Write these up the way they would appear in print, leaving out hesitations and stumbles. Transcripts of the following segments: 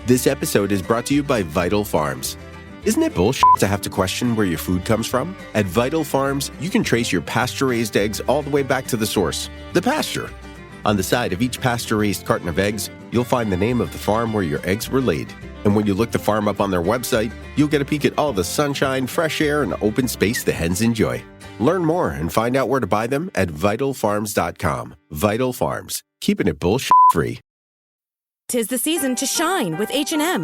This episode is brought to you by Vital Farms. Isn't it bullshit to have to question where your food comes from? At Vital Farms, you can trace your pasture-raised eggs all the way back to the source, the pasture. On the side of each pasture-raised carton of eggs, you'll find the name of the farm where your eggs were laid. And when you look the farm up on their website, you'll get a peek at all the sunshine, fresh air, and open space the hens enjoy. Learn more and find out where to buy them at vitalfarms.com. Vital Farms, keeping it bullshit-free. 'Tis the season to shine with H&M.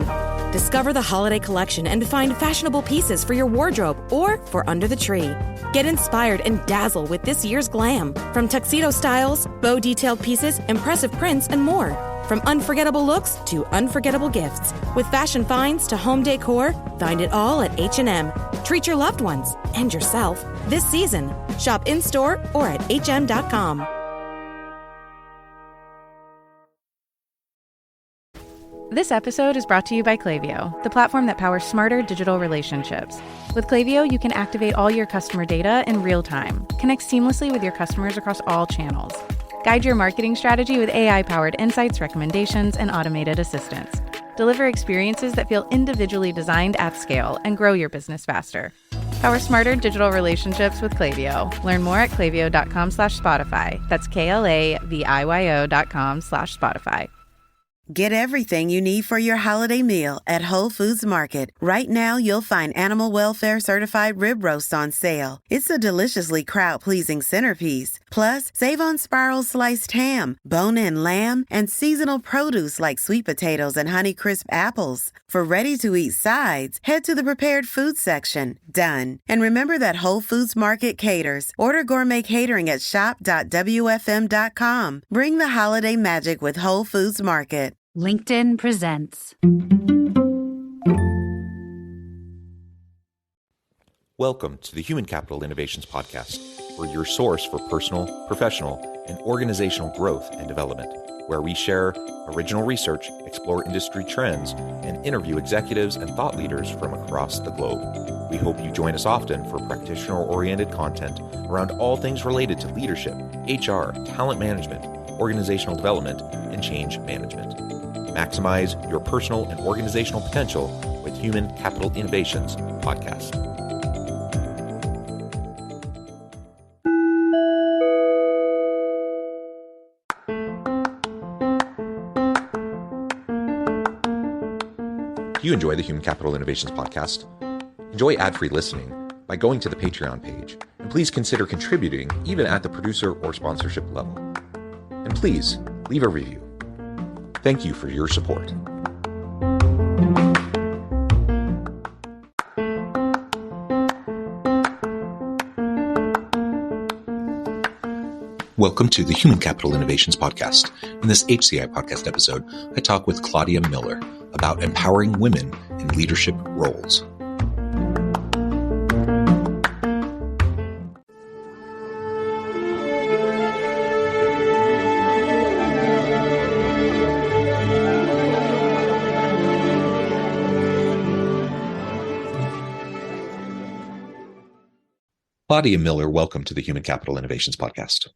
Discover the holiday collection and find fashionable pieces for your wardrobe or for under the tree. Get inspired and dazzle with this year's glam. From tuxedo styles, bow detailed pieces, impressive prints, and more. From unforgettable looks to unforgettable gifts. With fashion finds to home decor, find it all at H&M. Treat your loved ones and yourself this season. Shop in-store or at hm.com. This episode is brought to you by Klaviyo, the platform that powers smarter digital relationships. With Klaviyo, you can activate all your customer data in real time, connect seamlessly with your customers across all channels, guide your marketing strategy with AI-powered insights, recommendations, and automated assistance, deliver experiences that feel individually designed at scale, and grow your business faster. Power smarter digital relationships with Klaviyo. Learn more at klaviyo.com/Spotify. That's KLAVIYO.com/Spotify. Get everything you need for your holiday meal at Whole Foods Market. Right now, you'll find animal welfare certified rib roast on sale. It's a deliciously crowd-pleasing centerpiece. Plus, save on spiral sliced ham, bone-in lamb, and seasonal produce like sweet potatoes and Honeycrisp apples. For ready-to-eat sides, head to the prepared food section. Done. And remember that Whole Foods Market caters. Order gourmet catering at shop.wfm.com. Bring the holiday magic with Whole Foods Market. LinkedIn presents. Welcome to the Human Capital Innovations Podcast. We're your source for personal, professional, and organizational growth and development, where we share original research, explore industry trends, and interview executives and thought leaders from across the globe. We hope you join us often for practitioner-oriented content around all things related to leadership, HR, talent management, organizational development, and change management. Maximize your personal and organizational potential with Human Capital Innovations Podcast. Do you enjoy the Human Capital Innovations Podcast? Enjoy ad-free listening by going to the Patreon page, and please consider contributing even at the producer or sponsorship level. And please leave a review. Thank you for your support. Welcome to the Human Capital Innovations Podcast. In this HCI podcast episode, I talk with Claudia Miller about empowering women in leadership roles. Claudia Miller, welcome to the Human Capital Innovations Podcast.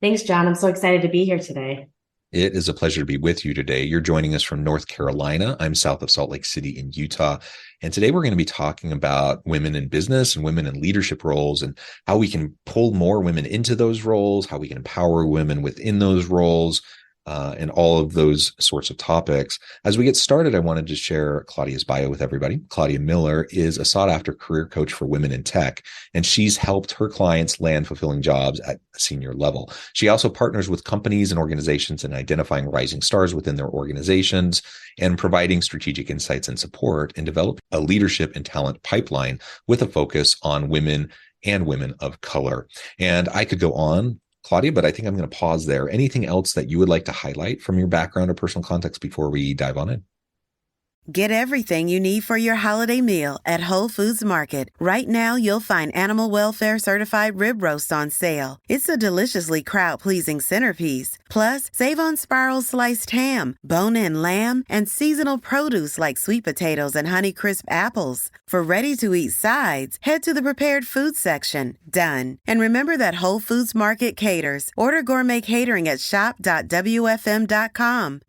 Thanks, John. I'm so excited to be here today. It is a pleasure to be with you today. You're joining us from North Carolina. I'm south of Salt Lake City in Utah. And today we're going to be talking about women in business and women in leadership roles and how we can pull more women into those roles, how we can empower women within those roles, and all of those sorts of topics. As we get started, I wanted to share Claudia's bio with everybody. Claudia Miller is a sought-after career coach for women in tech, and she's helped her clients land fulfilling jobs at a senior level. She also partners with companies and organizations in identifying rising stars within their organizations and providing strategic insights and support in developing a leadership and talent pipeline with a focus on women and women of color. And I could go on, Claudia, but I think I'm going to pause there. Anything else that you would like to highlight from your background or personal context before we dive on in? Get everything you need for your holiday meal at Whole Foods Market. Right now, you'll find animal welfare certified rib roast on sale. It's a deliciously crowd-pleasing centerpiece. Plus, save on spiral sliced ham, bone-in lamb, and seasonal produce like sweet potatoes and Honeycrisp apples. For ready-to-eat sides, head to the prepared food section. Done. And remember that Whole Foods Market caters. Order gourmet catering at shop.wfm.com.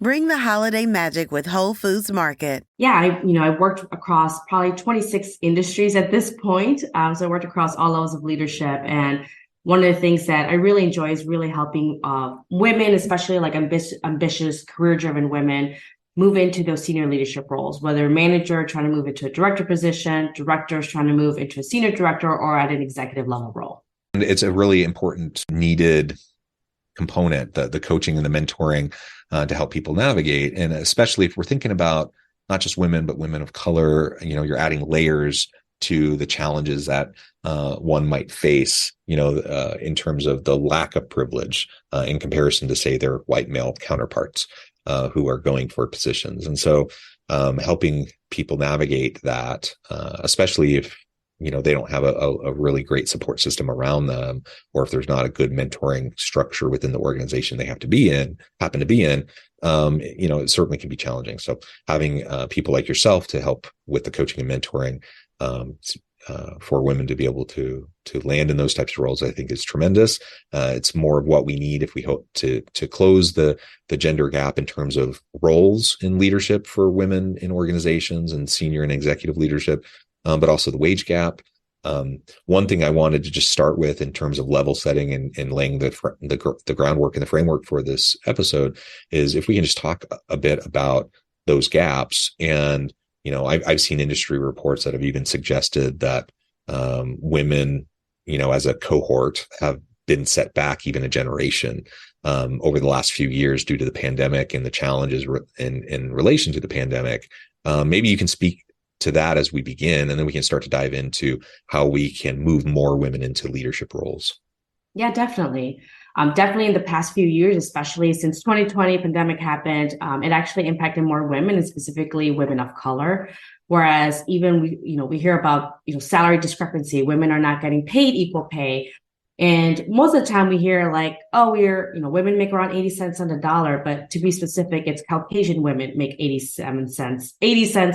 Bring the holiday magic with Whole Foods Market. Yeah, I worked across probably 26 industries at this point. So I worked across all levels of leadership. And one of the things that I really enjoy is really helping women, especially like ambitious, career-driven women, move into those senior leadership roles, whether a manager trying to move into a director position, directors trying to move into a senior director, or at an executive level role. And it's a really important, needed component, the coaching and the mentoring to help people navigate. And especially if we're thinking about not just women, but women of color, you're adding layers to the challenges that one might face, in terms of the lack of privilege in comparison to, say, their white male counterparts who are going for positions. And so helping people navigate that, especially if, they don't have a really great support system around them, or if there's not a good mentoring structure within the organization they happen to be in, it certainly can be challenging. So having people like yourself to help with the coaching and mentoring for women to be able to land in those types of roles, I think is tremendous. It's more of what we need if we hope to close the gender gap in terms of roles in leadership for women in organizations and senior and executive leadership, but also the wage gap. One thing I wanted to just start with in terms of level setting and laying the groundwork and the framework for this episode is if we can just talk a bit about those gaps. And, I've seen industry reports that have even suggested that women, as a cohort have been set back even a generation over the last few years due to the pandemic and the challenges in relation to the pandemic. Maybe you can speak to that as we begin, and then we can start to dive into how we can move more women into leadership roles. Yeah, definitely. Definitely in the past few years, especially since 2020 pandemic happened, it actually impacted more women, and specifically women of color. Whereas even we hear about salary discrepancy, women are not getting paid equal pay. And most of the time we hear like, oh, women make around 80 cents on the dollar, but to be specific, it's Caucasian women make 80 cents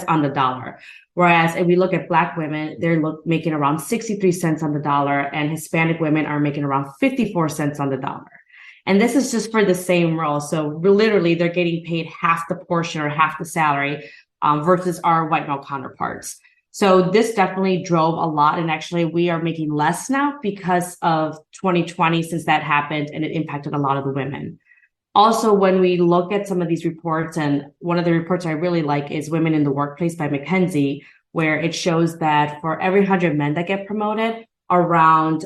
on the dollar. Whereas if we look at Black women, they're making around 63 cents on the dollar, and Hispanic women are making around 54 cents on the dollar. And this is just for the same role. So literally they're getting paid half the portion or half the salary versus our white male counterparts. So this definitely drove a lot. And actually, we are making less now because of 2020, since that happened, and it impacted a lot of the women. Also, when we look at some of these reports, and one of the reports I really like is Women in the Workplace by McKinsey, where it shows that for every 100 men that get promoted, around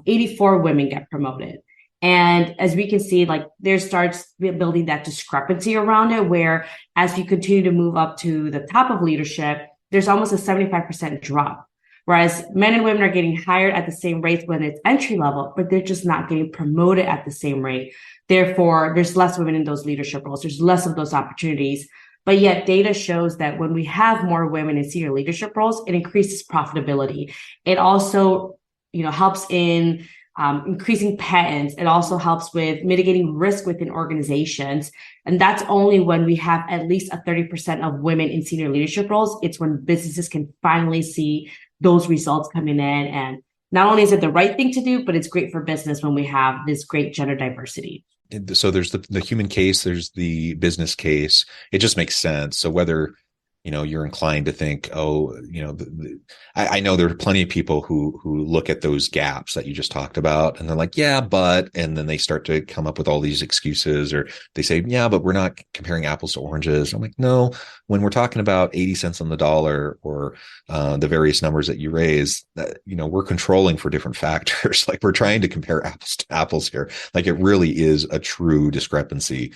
84 women get promoted. And as we can see, like there starts building that discrepancy around it, where as you continue to move up to the top of leadership, there's almost a 75% drop. Whereas men and women are getting hired at the same rates when it's entry level, but they're just not getting promoted at the same rate. Therefore, there's less women in those leadership roles. There's less of those opportunities. But yet data shows that when we have more women in senior leadership roles, it increases profitability. It also, helps in increasing patents. It also helps with mitigating risk within organizations. And that's only when we have at least a 30% of women in senior leadership roles. It's when businesses can finally see those results coming in. And not only is it the right thing to do, but it's great for business when we have this great gender diversity. So there's the human case, there's the business case. It just makes sense. So whether you're inclined to think, I know there are plenty of people who look at those gaps that you just talked about, and they're like, yeah, but, and then they start to come up with all these excuses, or they say, yeah, but we're not comparing apples to oranges. I'm like, no, when we're talking about 80 cents on the dollar or the various numbers that you raise, that, we're controlling for different factors. Like we're trying to compare apples to apples here. Like it really is a true discrepancy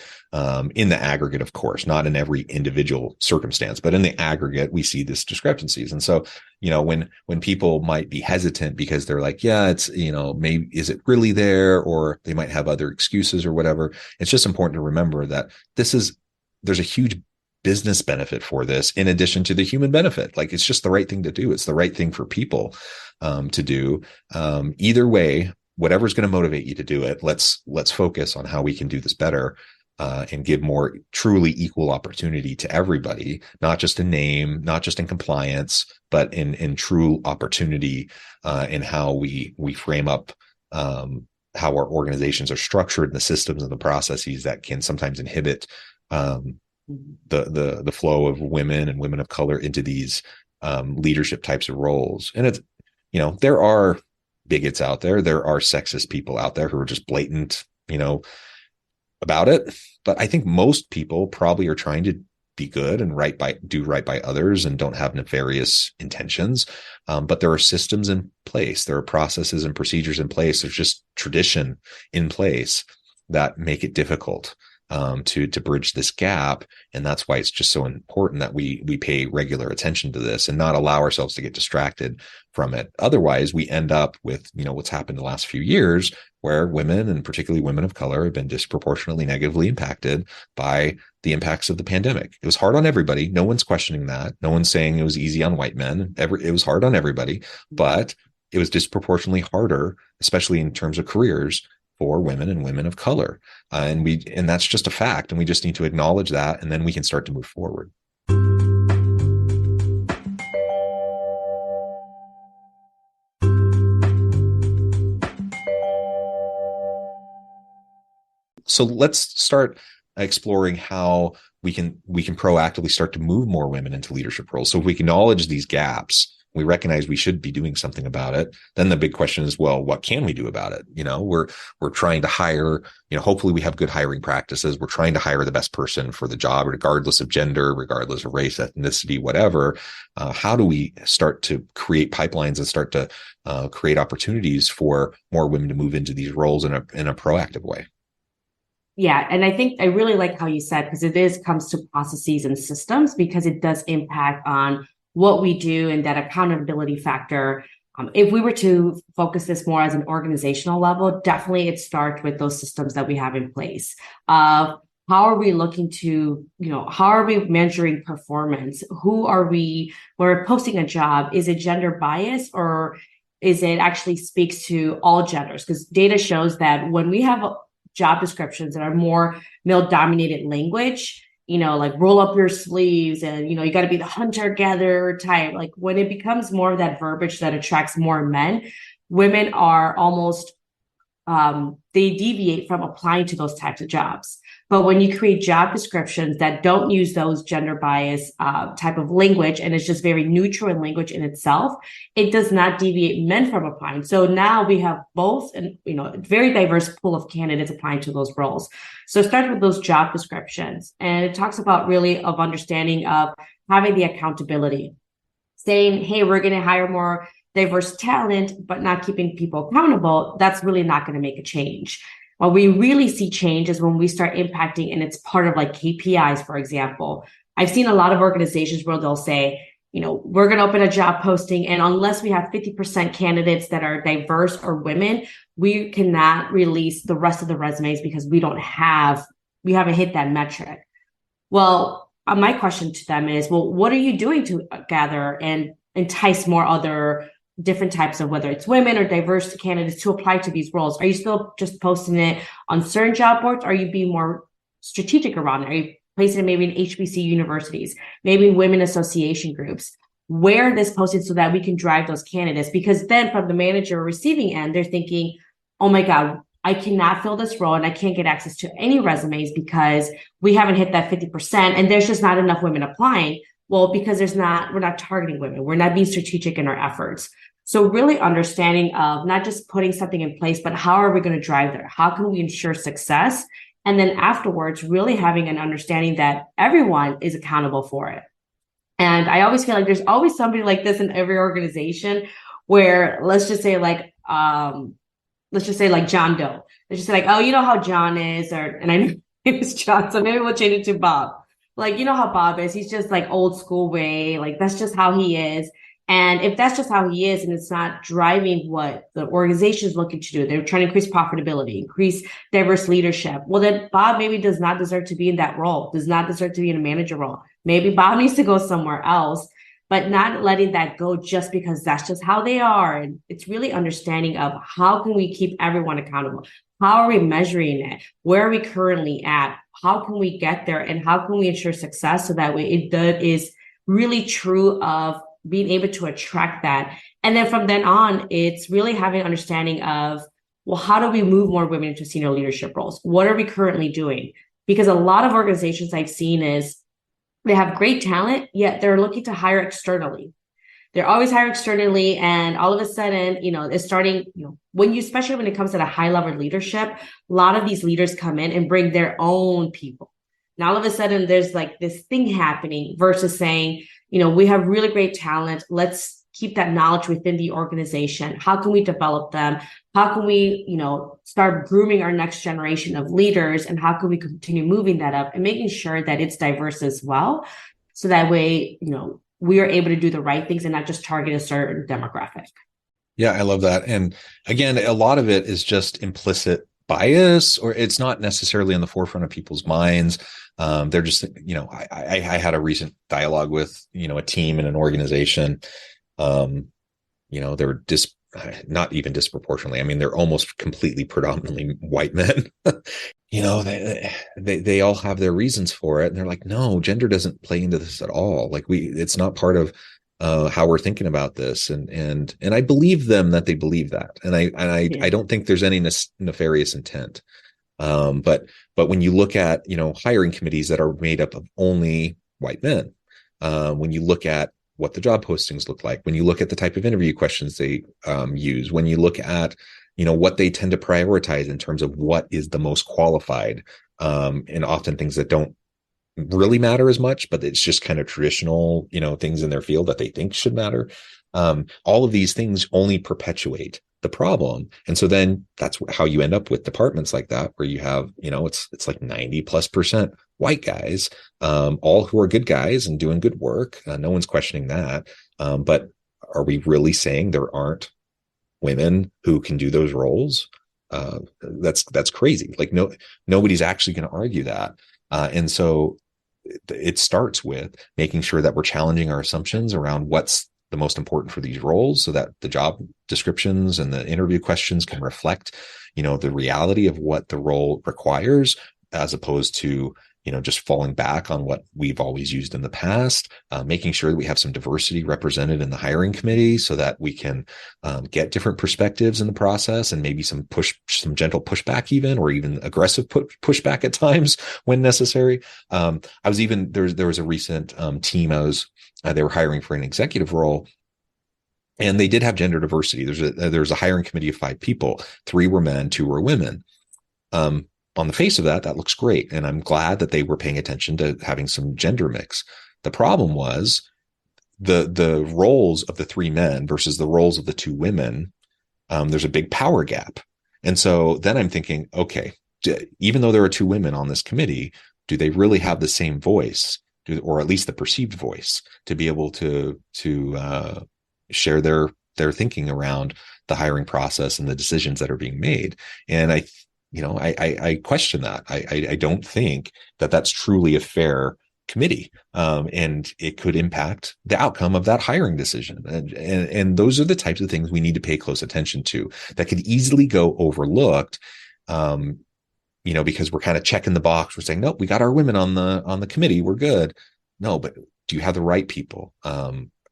in the aggregate, of course, not in every individual circumstance, but in the aggregate, we see this discrepancies. And so, when people might be hesitant because they're like, yeah, it's, maybe, is it really there? Or they might have other excuses or whatever. It's just important to remember that there's a huge business benefit for this in addition to the human benefit. Like, it's just the right thing to do. It's the right thing for people to do. Either way, whatever's going to motivate you to do it, let's focus on how we can do this better. And give more truly equal opportunity to everybody, not just in name, not just in compliance, but in true opportunity in how we frame up how our organizations are structured and the systems and the processes that can sometimes inhibit the flow of women and women of color into these leadership types of roles. And it's, there are bigots out there. There are sexist people out there who are just blatant, about it. But I think most people probably are trying to be good and do right by others and don't have nefarious intentions. But there are systems in place. There are processes and procedures in place. There's just tradition in place that make it difficult to bridge this gap. And that's why it's just so important that we pay regular attention to this and not allow ourselves to get distracted from it. Otherwise, we end up with, what's happened the last few years, where women, and particularly women of color, have been disproportionately negatively impacted by the impacts of the pandemic. It was hard on everybody. No one's questioning that. No one's saying it was easy on white men. It was hard on everybody, but it was disproportionately harder, especially in terms of careers, for women and women of color. And that's just a fact. And we just need to acknowledge that. And then we can start to move forward. So let's start exploring how we can proactively start to move more women into leadership roles. So if we acknowledge these gaps, we recognize we should be doing something about it. Then the big question is, well, what can we do about it? We're trying to hire, hopefully we have good hiring practices. We're trying to hire the best person for the job, regardless of gender, regardless of race, ethnicity, whatever. How do we start to create pipelines and start to create opportunities for more women to move into these roles in a proactive way? Yeah. And I think I really like how you said, because it comes to processes and systems, because it does impact on what we do and that accountability factor. If we were to focus this more as an organizational level, definitely it starts with those systems that we have in place. How are we looking to, how are we measuring performance? Who are we, when we're posting a job, is it gender bias, or is it actually speaks to all genders? Because data shows that when we have job descriptions that are more male dominated language, like roll up your sleeves and, you got to be the hunter-gatherer type. Like when it becomes more of that verbiage that attracts more men, women are almost, they deviate from applying to those types of jobs. But when you create job descriptions that don't use those gender bias type of language, and it's just very neutral in language in itself, it does not deviate men from applying. So now we have both, and a very diverse pool of candidates applying to those roles. So it starts with those job descriptions, and it talks about really of understanding of having the accountability, saying, hey, we're going to hire more diverse talent, but not keeping people accountable. That's really not going to make a change. What we really see change is when we start impacting, and it's part of like KPIs, for example. I've seen a lot of organizations where they'll say, we're going to open a job posting, and unless we have 50% candidates that are diverse or women, we cannot release the rest of the resumes because we haven't hit that metric. Well, my question to them is, well, what are you doing to gather and entice more other different types of, whether it's women or diverse candidates, to apply to these roles? Are you still just posting it on certain job boards? Are you being more strategic around it? Are you placing it maybe in HBC universities, maybe in women association groups? Where this posted so that we can drive those candidates? Because then from the manager receiving end, they're thinking, oh my God, I cannot fill this role and I can't get access to any resumes because we haven't hit that 50% and there's just not enough women applying. Well, because we're not targeting women. We're not being strategic in our efforts. So really understanding of not just putting something in place, but how are we going to drive there? How can we ensure success? And then afterwards, really having an understanding that everyone is accountable for it. And I always feel like there's always somebody like this in every organization where let's just say like John Doe. Let's just say like, oh, you know how John is, and I know his name is John, so maybe we'll change it to Bob. Like, you know how Bob is. He's just like old school way. Like, that's just how he is. And if that's just how he is and it's not driving what the organization is looking to do, they're trying to increase profitability, increase diverse leadership. Well, then Bob maybe does not deserve to be in that role, does not deserve to be in a manager role. Maybe Bob needs to go somewhere else, but not letting that go just because that's just how they are. And it's really understanding of how can we keep everyone accountable? How are we measuring it? Where are we currently at? How can we get there? And how can we ensure success so that way it is really true of being able to attract that. And then from then on, it's really having an understanding of, well, how do we move more women into senior leadership roles? What are we currently doing? Because a lot of organizations I've seen is they have great talent, yet they're looking to hire externally. They're always hiring externally. And all of a sudden, it's starting, especially when it comes to the high level leadership, a lot of these leaders come in and bring their own people. And all of a sudden there's like this thing happening versus saying, we have really great talent. Let's keep that knowledge within the organization. How can we develop them? How can we, start grooming our next generation of leaders? And how can we continue moving that up and making sure that it's diverse as well? So that way, we are able to do the right things and not just target a certain demographic. Yeah, I love that. And again, a lot of it is just implicit bias, or it's not necessarily in the forefront of people's minds. They're just, I had a recent dialogue with, a team in an organization. They're not even disproportionately. I mean, they're almost completely predominantly white men. They all have their reasons for it. And they're like, no, gender doesn't play into this at all. Like it's not part of how we're thinking about this. And I believe them that they believe that. And I don't think there's any nefarious intent. But when you look at, hiring committees that are made up of only white men, when you look at what the job postings look like, when you look at the type of interview questions they use, when you look at, what they tend to prioritize in terms of what is the most qualified, and often things that don't really matter as much, but it's just kind of traditional, things in their field that they think should matter. All of these things only perpetuate the problem. And so then that's how you end up with departments like that, where you have, it's like 90+% white guys, all who are good guys and doing good work. No one's questioning that. But are we really saying there aren't women who can do those roles? That's crazy. Like nobody's actually going to argue that. And so it starts with making sure that we're challenging our assumptions around what's the most important for these roles, so that the job descriptions and the interview questions can reflect, the reality of what the role requires, as opposed to, just falling back on what we've always used in the past, making sure that we have some diversity represented in the hiring committee so that we can get different perspectives in the process, and maybe some gentle pushback or even aggressive pushback at times when necessary. There was a recent team they were hiring for an executive role, and they did have gender diversity. There's a hiring committee of 5 people. 3 were men, 2 were women. On the face of that looks great. And I'm glad that they were paying attention to having some gender mix. The problem was the roles of the 3 men versus the roles of the 2 women. There's a big power gap. And so then I'm thinking, okay, even though there are 2 women on this committee, do they really have the same voice, or at least the perceived voice, to be able to share their thinking around the hiring process and the decisions that are being made? And I question that. I don't think that that's truly a fair committee, and it could impact the outcome of that hiring decision. And those are the types of things we need to pay close attention to that could easily go overlooked, because we're kind of checking the box. We're saying, nope, we got our women on the committee, we're good. No, but do you have the right people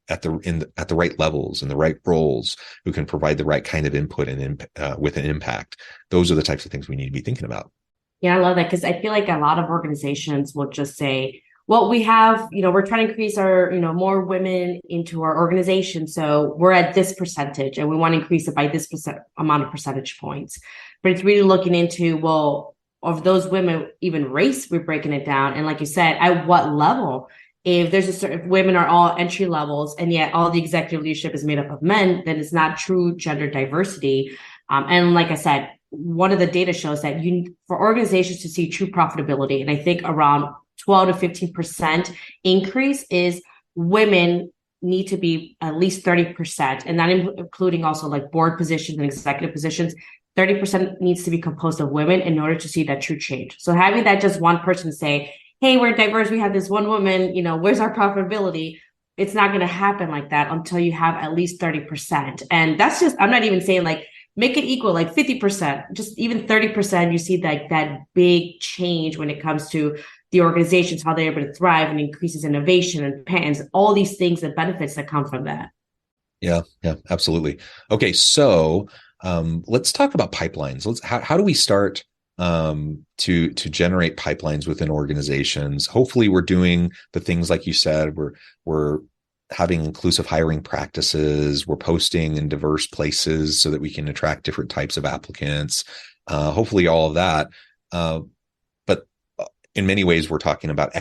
at the right levels and the right roles who can provide the right kind of input and with an impact? Those are the types of things we need to be thinking about. Yeah, I love that, because I feel like a lot of organizations will just say, well, we have, we're trying to increase our, more women into our organization. So we're at this percentage and we want to increase it by this amount of percentage points. But it's really looking into, well, of those women, even race, we're breaking it down. And like you said, at what level? If if women are all entry levels and yet all the executive leadership is made up of men, then it's not true gender diversity. And like I said, one of the data shows that for organizations to see true profitability, and I think around 12 to 15% increase is women need to be at least 30%, and that including also like board positions and executive positions. 30% needs to be composed of women in order to see that true change. So having that just one person say, hey, we're diverse, we have this one woman, where's our profitability? It's not going to happen like that until you have at least 30%. And that's just, I'm not even saying like, make it equal, like 50%, just even 30%, you see that big change when it comes to the organizations, how they're able to thrive and increases innovation and patents, all these things, the benefits that come from that. Yeah, absolutely. Okay, so let's talk about pipelines. How do we start to generate pipelines within organizations? Hopefully we're doing the things like you said, we're having inclusive hiring practices, we're posting in diverse places so that we can attract different types of applicants. Hopefully all of that. But in many ways, we're talking about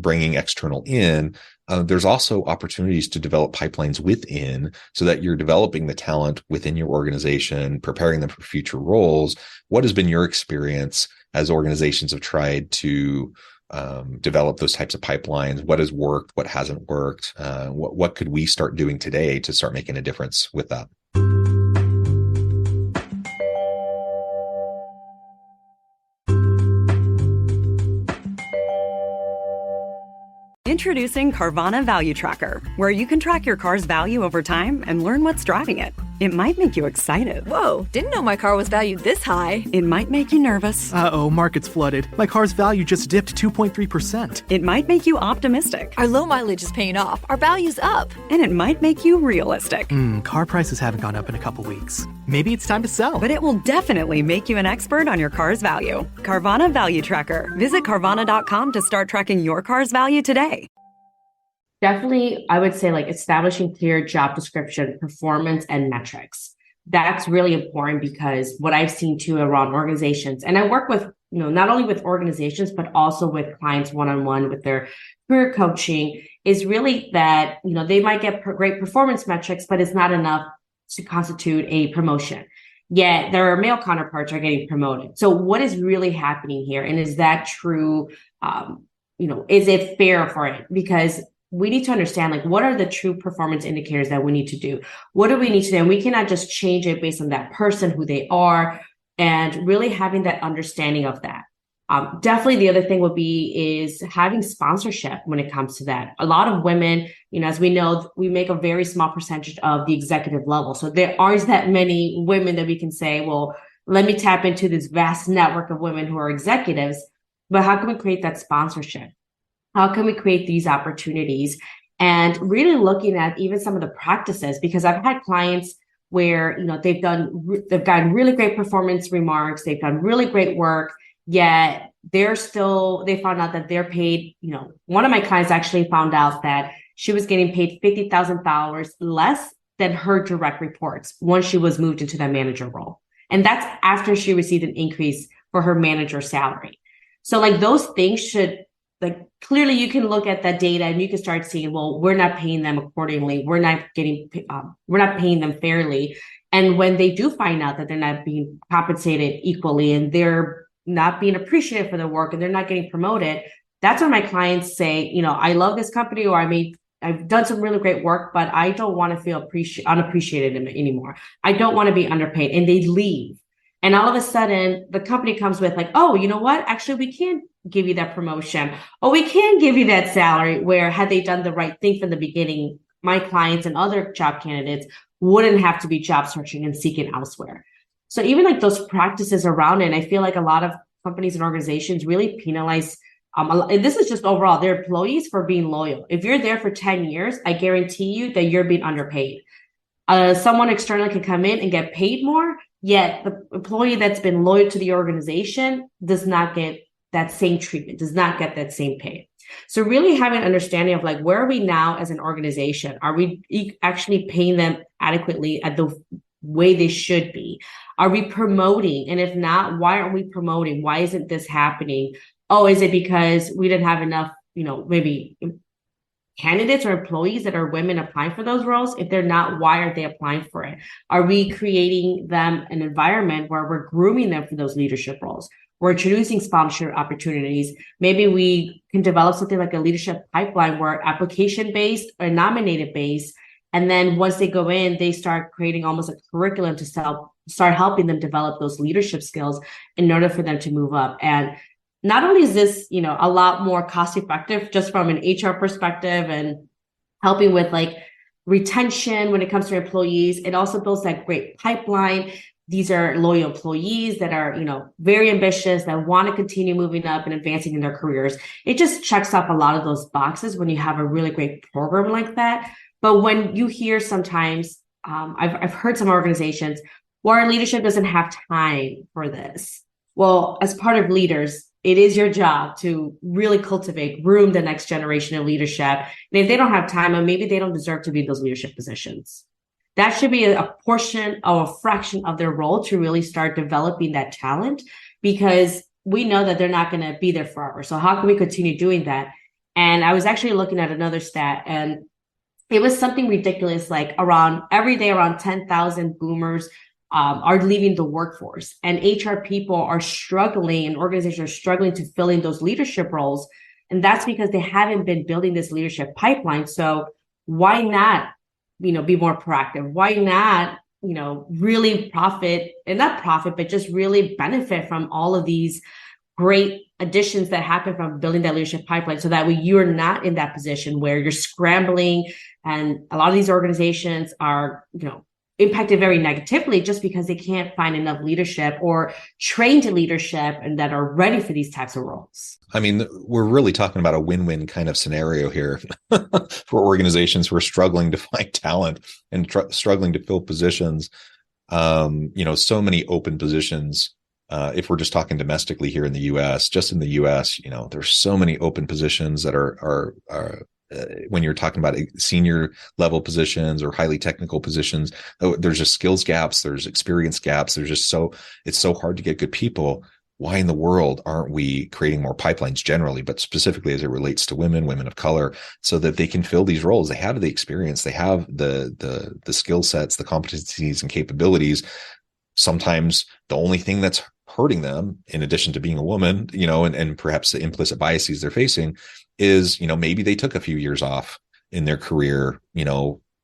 bringing external in. There's also opportunities to develop pipelines within so that you're developing the talent within your organization, preparing them for future roles. What has been your experience as organizations have tried to develop those types of pipelines? What has worked? What hasn't worked? What could we start doing today to start making a difference with that? Introducing Carvana Value Tracker, where you can track your car's value over time and learn what's driving it. It might make you excited. Whoa, didn't know my car was valued this high. It might make you nervous. Uh-oh, market's flooded. My car's value just dipped 2.3%. It might make you optimistic. Our low mileage is paying off. Our value's up. And it might make you realistic. Car prices haven't gone up in a couple weeks. Maybe it's time to sell. But it will definitely make you an expert on your car's value. Carvana Value Tracker. Visit Carvana.com to start tracking your car's value today. Definitely, I would say like establishing clear job description, performance, and metrics. That's really important because what I've seen too around organizations, and I work with, not only with organizations, but also with clients one-on-one with their career coaching, is really that, they might get great performance metrics, but it's not enough to constitute a promotion. Yet their male counterparts are getting promoted. So what is really happening here? And is that true? Is it fair for it? Because we need to understand, like, what are the true performance indicators that we need to do? What do we need to do? And we cannot just change it based on that person, who they are, and really having that understanding of that. Definitely the other thing would be is having sponsorship when it comes to that. A lot of women, as we know, we make a very small percentage of the executive level. So there aren't that many women that we can say, well, let me tap into this vast network of women who are executives. But how can we create that sponsorship? How can we create these opportunities? And really looking at even some of the practices, because I've had clients where, they've gotten really great performance remarks, they've done really great work, yet they found out that they're paid, one of my clients actually found out that she was getting paid $50,000 less than her direct reports once she was moved into that manager role. And that's after she received an increase for her manager salary. So like those things should, like, clearly you can look at that data and you can start seeing, well, we're not paying them accordingly. We're not paying them fairly. And when they do find out that they're not being compensated equally and they're not being appreciated for their work and they're not getting promoted, that's when my clients say, I love this company, or I've done some really great work, but I don't want to feel unappreciated anymore. I don't want to be underpaid. And they leave. And all of a sudden the company comes with like, oh, you know what? Actually, we can't give you that promotion. Or we can give you that salary, where had they done the right thing from the beginning, my clients and other job candidates wouldn't have to be job searching and seeking elsewhere. So even like those practices around it, I feel like a lot of companies and organizations really penalize, and this is just overall, their employees for being loyal. If you're there for 10 years, I guarantee you that you're being underpaid. Someone externally can come in and get paid more, yet the employee that's been loyal to the organization does not get that same treatment, does not get that same pay. So really having an understanding of like, where are we now as an organization? Are we actually paying them adequately at the way they should be? Are we promoting? And if not, why aren't we promoting? Why isn't this happening? Oh, is it because we didn't have enough, maybe candidates or employees that are women applying for those roles? If they're not, why aren't they applying for it? Are we creating them an environment where we're grooming them for those leadership roles? we're introducing sponsorship opportunities. Maybe we can develop something like a leadership pipeline where application-based or nominated-based. And then once they go in, they start creating almost a curriculum to start helping them develop those leadership skills in order for them to move up. And not only is this, a lot more cost effective just from an HR perspective and helping with like retention when it comes to employees, it also builds that great pipeline. These are loyal employees that are, very ambitious, that want to continue moving up and advancing in their careers. It just checks off a lot of those boxes when you have a really great program like that. But when you hear sometimes, I've heard some organizations where our leadership doesn't have time for this. Well, as part of leaders, it is your job to really groom the next generation of leadership. And if they don't have time, or maybe they don't deserve to be in those leadership positions, that should be a portion or a fraction of their role to really start developing that talent, because we know that they're not going to be there forever. So how can we continue doing that? And I was actually looking at another stat, and it was something ridiculous, like every day around 10,000 boomers are leaving the workforce, and HR people are struggling, and organizations are struggling to fill in those leadership roles. And that's because they haven't been building this leadership pipeline. So why not, be more proactive? Why not, really but just really benefit from all of these great additions that happen from building that leadership pipeline, so that way you're not in that position where you're scrambling. And a lot of these organizations are, impacted very negatively just because they can't find enough leadership or trained leadership and that are ready for these types of roles. I mean, we're really talking about a win-win kind of scenario here for organizations who are struggling to find talent and struggling to fill positions. So many open positions. If we're just talking domestically here in the U.S., just in the U.S., there's so many open positions that are when you're talking about senior level positions or highly technical positions, there's just skills gaps, there's experience gaps. It's so hard to get good people. Why in the world aren't we creating more pipelines generally, but specifically as it relates to women of color, so that they can fill these roles? They have the experience, they have the skill sets, the competencies and capabilities. Sometimes the only thing that's hurting them, in addition to being a woman, and perhaps the implicit biases they're facing, is, maybe they took a few years off in their career,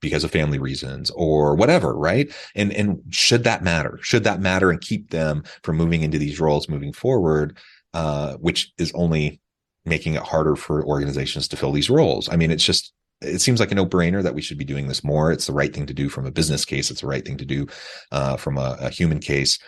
because of family reasons or whatever, right? And should that matter? Should that matter and keep them from moving into these roles moving forward, which is only making it harder for organizations to fill these roles? I mean, it seems like a no-brainer that we should be doing this more. It's the right thing to do from a business case. It's the right thing to do from a human case.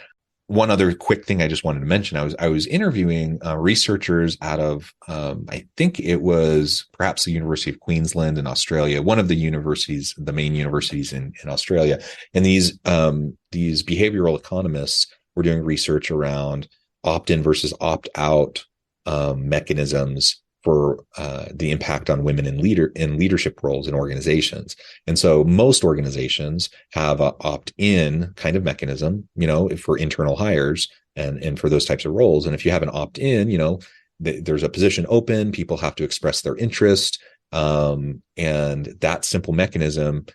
One other quick thing I just wanted to mention, I was interviewing researchers out of, I think it was perhaps the University of Queensland in Australia, one of the universities, the main universities in Australia. And these behavioral economists were doing research around opt-in versus opt-out mechanisms for the impact on women in leadership roles in organizations. And so most organizations have a opt-in kind of mechanism, for internal hires and for those types of roles. And if you have an opt-in, there's a position open, people have to express their interest. And that simple mechanism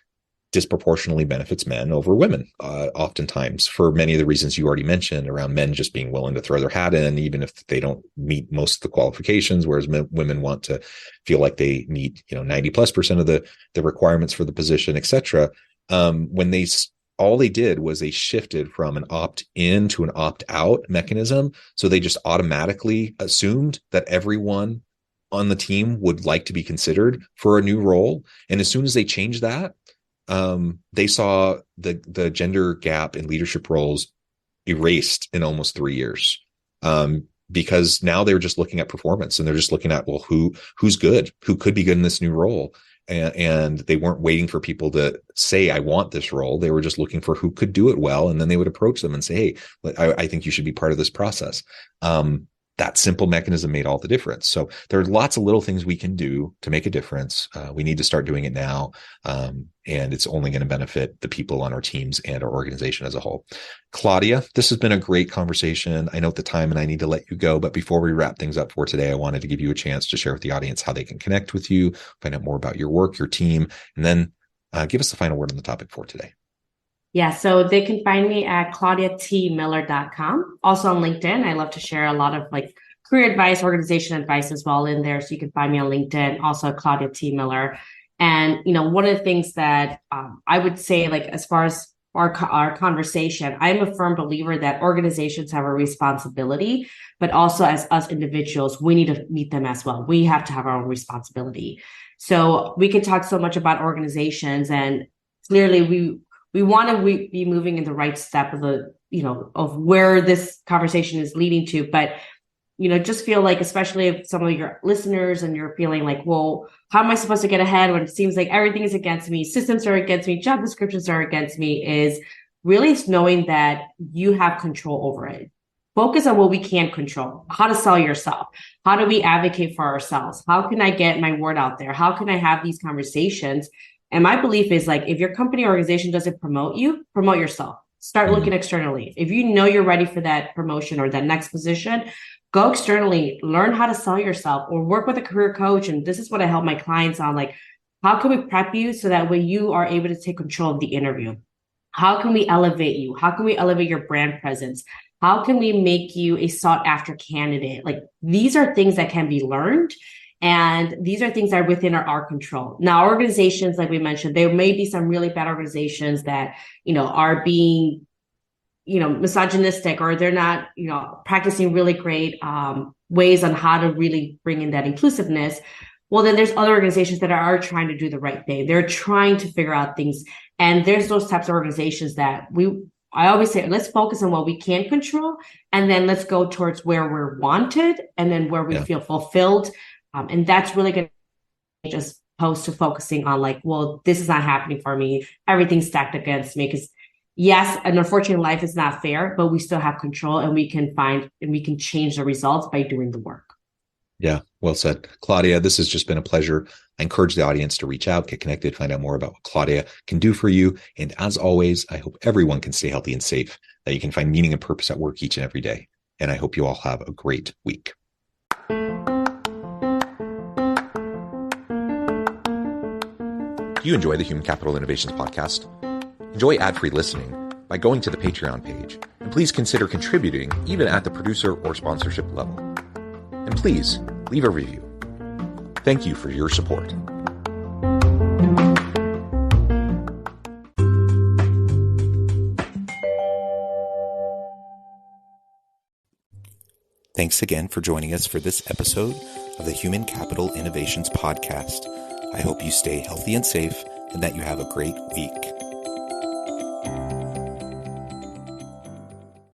disproportionately benefits men over women, oftentimes, for many of the reasons you already mentioned, around men just being willing to throw their hat in, even if they don't meet most of the qualifications, whereas women want to feel like they meet, 90+% of the requirements for the position, et cetera. When all they did was they shifted from an opt-in to an opt-out mechanism. So they just automatically assumed that everyone on the team would like to be considered for a new role. And as soon as they changed that, they saw the gender gap in leadership roles erased in almost 3 years, because now they're just looking at performance, and they're just looking at, well, who's good, who could be good in this new role. And they weren't waiting for people to say, I want this role. They were just looking for who could do it well. And then they would approach them and say, hey, I think you should be part of this process. That simple mechanism made all the difference. So there are lots of little things we can do to make a difference. We need to start doing it now. And it's only going to benefit the people on our teams and our organization as a whole. Claudia, this has been a great conversation. I know at the time and I need to let you go, but before we wrap things up for today, I wanted to give you a chance to share with the audience how they can connect with you, find out more about your work, your team, and then give us the final word on the topic for today. Yeah, so they can find me at claudiatmiller.com. Also on LinkedIn, I love to share a lot of like career advice, organization advice as well in there. So you can find me on LinkedIn, also Claudia T. Miller. And, one of the things that I would say, like, as far as our conversation, I'm a firm believer that organizations have a responsibility, but also as us individuals, we need to meet them as well. We have to have our own responsibility. So we could talk so much about organizations, and clearly we want to be moving in the right step of of where this conversation is leading to. But, just feel like, especially if some of your listeners and you're feeling like, well, how am I supposed to get ahead when it seems like everything is against me, systems are against me, job descriptions are against me, is really knowing that you have control over it. Focus on what we can control, how to sell yourself. How do we advocate for ourselves? How can I get my word out there? How can I have these conversations? And my belief is, like, if your company or organization doesn't promote you, promote yourself. Start looking externally. If you know you're ready for that promotion or that next position, go externally, learn how to sell yourself, or work with a career coach. And this is what I help my clients on. Like, how can we prep you so that way you are able to take control of the interview? How can we elevate you? How can we elevate your brand presence? How can we make you a sought after candidate? Like, these are things that can be learned. And these are things that are within our control. Now, organizations, like we mentioned, there may be some really bad organizations that, are being, misogynistic, or they're not, practicing really great ways on how to really bring in that inclusiveness. Well, then there's other organizations that are trying to do the right thing. They're trying to figure out things. And there's those types of organizations that I always say, let's focus on what we can control, and then let's go towards where we're wanted and then where we feel fulfilled. And that's really going to just opposed to focusing on, like, well, this is not happening for me. Everything's stacked against me. Because yes, and unfortunately, life is not fair, but we still have control, and we can find and we can change the results by doing the work. Yeah, well said. Claudia, this has just been a pleasure. I encourage the audience to reach out, get connected, find out more about what Claudia can do for you. And as always, I hope everyone can stay healthy and safe, that you can find meaning and purpose at work each and every day. And I hope you all have a great week. Do you enjoy the Human Capital Innovations podcast? Enjoy ad-free listening by going to the Patreon page. And please consider contributing even at the producer or sponsorship level. And please leave a review. Thank you for your support. Thanks again for joining us for this episode of the Human Capital Innovations podcast. I hope you stay healthy and safe, and that you have a great week.